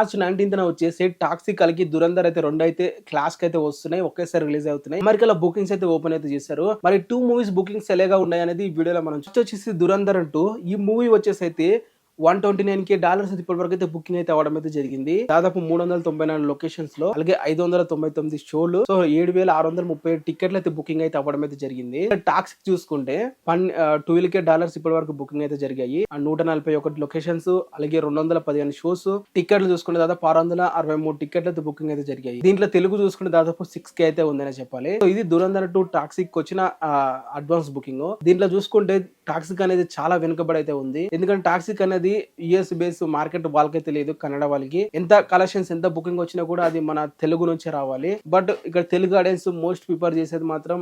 March 19న వచ్చేసి toxic కలిగి దురంధర్ అయితే రెండు అయితే క్లాస్ కి అయితే వస్తున్నాయి, ఒకేసారి రిలీజ్ అవుతున్నాయి. అమెరికాలో బుకింగ్స్ అయితే ఓపెన్ అయితే చేశారు. మరి 2 మూవీస్ బుకింగ్స్ ఎలాగా ఉన్నాయి అనేది ఈ వీడియోలో మనం వచ్చేసి దురంధర్ 2 ఈ మూవీ వచ్చేసి అయితే $129K ఇప్పటి వరకు అయితే బుకింగ్ అయితే అవడం అయితే జరిగింది. దాదాపు 394 లొకేషన్స్ లో, అలాగే 599 షోలు, సో 7637 టికెట్లు అయితే బుకింగ్ అయితే అవ్వడం అయితే జరిగింది. టాక్సిక్ చూసుకుంటే $12K ఇప్పటి వరకు బుకింగ్ అయితే జరిగాయి. 141 లొకేషన్స్, అలాగే 215 షోస్. టికెట్లు చూసుకుంటే దాదాపు 663 టికెట్లు అయితే బుకింగ్ అయితే జరిగాయి. దీంట్లో తెలుగు చూసుకుంటే దాదాపు 6K అయితే ఉందని చెప్పాలి. సో ఇది దురంధర్ 2 టాక్సిక్ వచ్చిన అడ్వాన్స్ బుకింగ్. దీంట్లో చూసుకుంటే టాక్సిక్ అనేది చాలా వెనుకబడి అయితే ఉంది. ఎందుకంటే టాక్సిక్ అనేది యుఎస్ బేస్ మార్కెట్ వాళ్ళకైతే లేదు, కన్నడ వాళ్ళకి. ఎంత కలెక్షన్స్ ఎంత బుకింగ్ వచ్చినా కూడా అది మన తెలుగు నుంచే రావాలి. బట్ ఇక్కడ తెలుగు ఆడియన్స్ మోస్ట్ ప్రిఫర్ చేసేది మాత్రం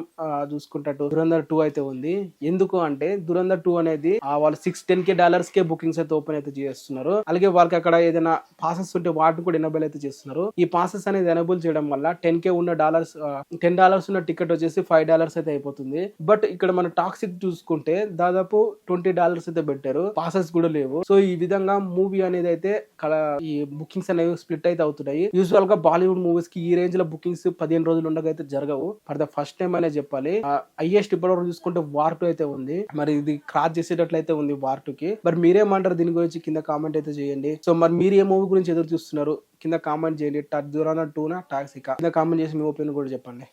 చూసుకుంటే దురంధర్ 2 అయితే ఉంది. ఎందుకు అంటే దురంధర్ 2 అనేది వాళ్ళు $610K బుకింగ్స్ అయితే ఓపెన్ అయితే చేస్తున్నారు. అలాగే వాళ్ళకి అక్కడ ఏదైనా పాసెస్ ఉంటే వాటిని కూడా ఎనబుల్ అయితే చేస్తున్నారు. ఈ పాసెస్ అనేది ఎనబుల్ చేయడం వల్ల $10K ఉన్న $10 ఉన్న టికెట్ వచ్చేసి $5 అయితే అయిపోతుంది. బట్ ఇక్కడ మన టాక్సిక్ చూసుకుంటే దాదాపు $20 అయితే పెట్టారు, పాసెస్ కూడా లేవు. సో ఈ విధంగా మూవీ అనేది అయితే ఈ బుకింగ్స్ అనేవి స్ప్లిట్ అయితే అవుతున్నాయి. యూజువల్ గా బాలీవుడ్ మూవీస్ కి ఈ రేంజ్ లో బుకింగ్స్ 15 రోజులు ఉండగా అయితే జరగవు. ఫర్ ద ఫస్ట్ టైం అనే చెప్పాలి. హైయెస్ట్ ఇప్పటివరకు చూసుకుంటే వార్ 2 అయితే ఉంది. మరి ఇది క్రాస్ చేసేటట్లయితే ఉంది వార్ 2 కి. మరి మీరేమంటారు దీని గురించి కింద కామెంట్ అయితే చేయండి. సో మరి మీరు ఏ మూవీ గురించి ఎదురు చూస్తున్నారు కింద కామెంట్ చేయండి. దురంధర్ 2 నా టాక్సికా కింద కామెంట్ చేసి మీ ఒపీనియన్ కూడా చెప్పండి.